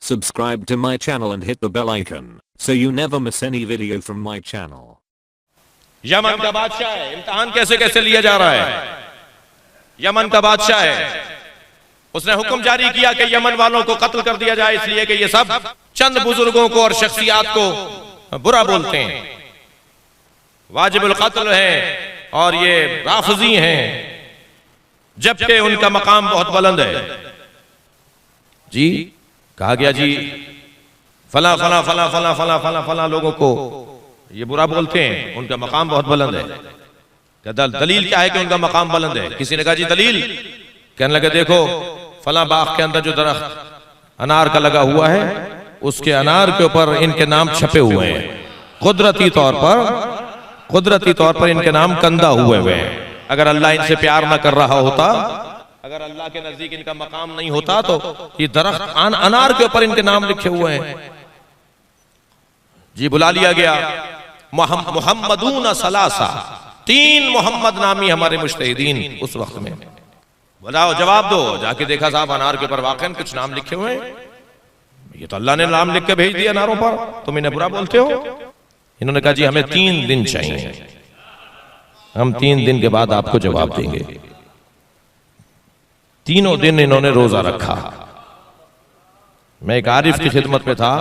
Subscribe to my channel and hit the bell icon so you never miss any video from my channel. Yemen का बादशाह है, इम्तिहान कैसे कैसे लिया जा रहा है। यमन का बादशाह है, उसने हुक्म जारी किया कि यमन वालों को कत्ल कर दिया जाए, इसलिए कि ये सब चंद बुजुर्गों को और शख्सियात को बुरा बोलते हैं, वाजिबुल कत्ल हैं और ये राफजी हैं, जबकि उनका मकाम बहुत बुलंद है। जी कहा गया जी फला फला फला फला फला फला फला लोगों को ये बुरा बोलते हैं, उनका मकाम बहुत बुलंद है। दलील क्या है कि उनका मकाम बुलंद है? किसी ने कहा जी दलील, कहने लगे देखो फला बाग के अंदर जो दरख्त अनार का लगा हुआ है उसके अनार के ऊपर इनके नाम छपे हुए हैं, कुदरती तौर पर इनके नाम कंदा हुए हैं। अगर अल्लाह इनसे प्यार ना कर रहा होता, अगर अल्लाह के नजदीक इनका मकाम नहीं होता तो ये दरख्त अनार के ऊपर इनके नाम लिखे हुए हैं। जी बुला लिया गया मुहम्मदून सलासा, 3 मोहम्मद नामी हमारे मुज्तहिदीन उस वक्त में। बताओ जवाब दो। जाके देखा साहब अनार के ऊपर वाकई कुछ नाम लिखे हुए हैं, ये तो अल्लाह ने नाम लिख के भेज दिया अनारों पर, तुम इन्हें बुरा बोलते हो। इन्होंने कहा जी हमें 3 दिन चाहिए, हम 3 दिन के बाद आपको जवाब देंगे। 3 दिन इन्होंने रोजा रखा। मैं एक आरिफ की खिदमत में था,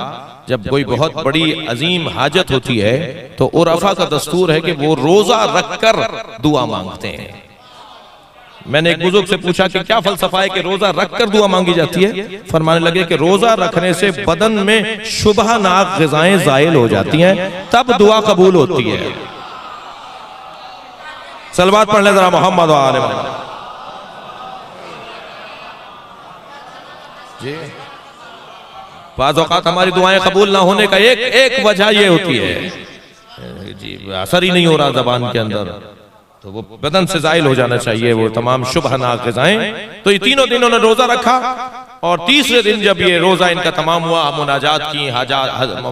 जब कोई बहुत बड़ी अजीम हाजत होती है तो उरफा का दस्तूर है कि वो रोजा रखकर दुआ मांगते हैं। मैंने एक बुजुर्ग से पूछा कि क्या फलसफा है कि रोजा रखकर दुआ मांगी जाती है? फरमाने लगे कि रोजा रखने से बदन में शुबहनाक ग़िज़ाएं ज़ाइल हो जाती हैं, तब दुआ कबूल होती है। सलवात पढ़ ले जरा मोहम्मद व आले मोहम्मद। जी बाज़ औक़ात हमारी दुआएं कबूल ना होने का एक वजह ये होती है जी असर ही नहीं हो रहा ज़बान के अंदर, तो वो बदन से ज़ाइल हो जाना चाहिए वो तमाम शुबहनाक ग़िज़ाएं। तो ये 3 दिन उन्होंने रोजा रखा और तीसरे दिन जब ये रोजा इनका तमाम हुआ, मुनाजात की,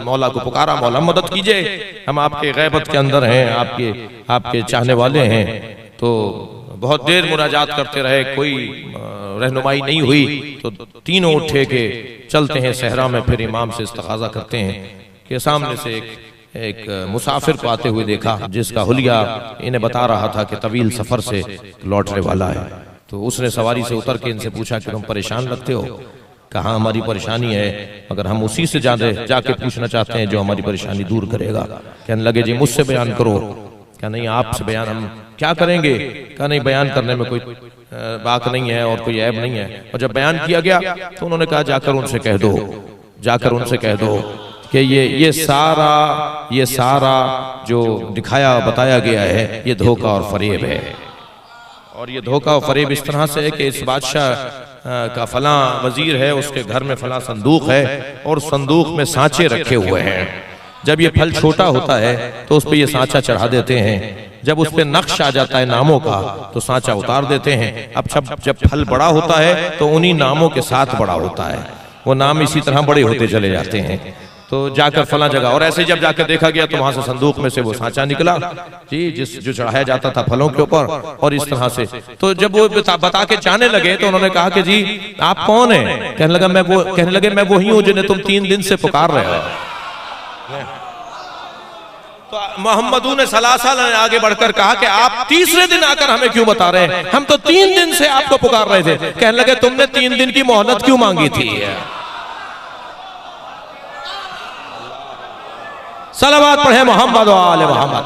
मौला को पुकारा, मौला मदद कीजिए, हम आपके गैबत के अंदर हैं, आपके चाहने वाले हैं। तो बहुत देर मुनाजात करते रहे, कोई रहनुमाई नहीं हुई, तो तीनों उठे के चलते हैं सहरा में, फिर इमाम से इस्तग़ाज़ा करते हैं कि सामने से एक मुसाफिर को आते हुए देखा जिसका हुलिया इन्हें बता रहा था कि तवील सफर से लौटने वाला है। तो उसने सवारी से उतर के इनसे पूछा कि तुम परेशान लगते हो? कहा हमारी परेशानी है, मगर हम उसी से जाके पूछना चाहते हैं जो हमारी परेशानी दूर करेगा। कहने लगे जी मुझसे बयान करो। क्या नहीं आपसे बयान हम क्या करेंगे? क्या नहीं बयान करने में कोई बात नहीं है और कोई ऐब नहीं है। और जब बयान किया गया तो उन्होंने कहा जाकर उनसे कह दो कि ये सारा जो दिखाया बताया गया है ये धोखा और फरेब है। और ये धोखा और फरेब इस तरह से है कि इस बादशाह का फलां वजीर है, उसके घर में फलां संदूक है और संदूक में सांचे रखे हुए हैं। जब ये फल छोटा होता है तो उस पर ये सांचा चढ़ा देते हैं, जब उस पर नक्श आ जाता है नामों का तो सांचा उतार देते हैं। अब जब फल बड़ा होता है तो उन्हीं नामों के साथ बड़ा होता है, वो नाम इसी तरह बड़े होते चले जाते हैं। तो जाकर फला जगह, और ऐसे जब जाकर देखा गया तो वहां से संदूक में से वो सांचा निकला जी जो चढ़ाया जाता था फलों के ऊपर, और इस तरह से। तो जब वो बता के जाने लगे तो उन्होंने कहा कि जी आप कौन हैं? कहने लगे मैं वही हूं जिन्हें तुम 3 दिन से पुकार रहे हो। तो मोहम्मदून सलासा ने आगे बढ़कर कहा कि आप तीसरे दिन आकर हमें क्यों बता रहे हैं? हम तो 3 दिन से आपको पुकार रहे थे। कहने लगे तुमने 3 दिन की मोहलत क्यों मांगी थी? सलावत पढ़े मोहम्मद व आले मोहम्मद।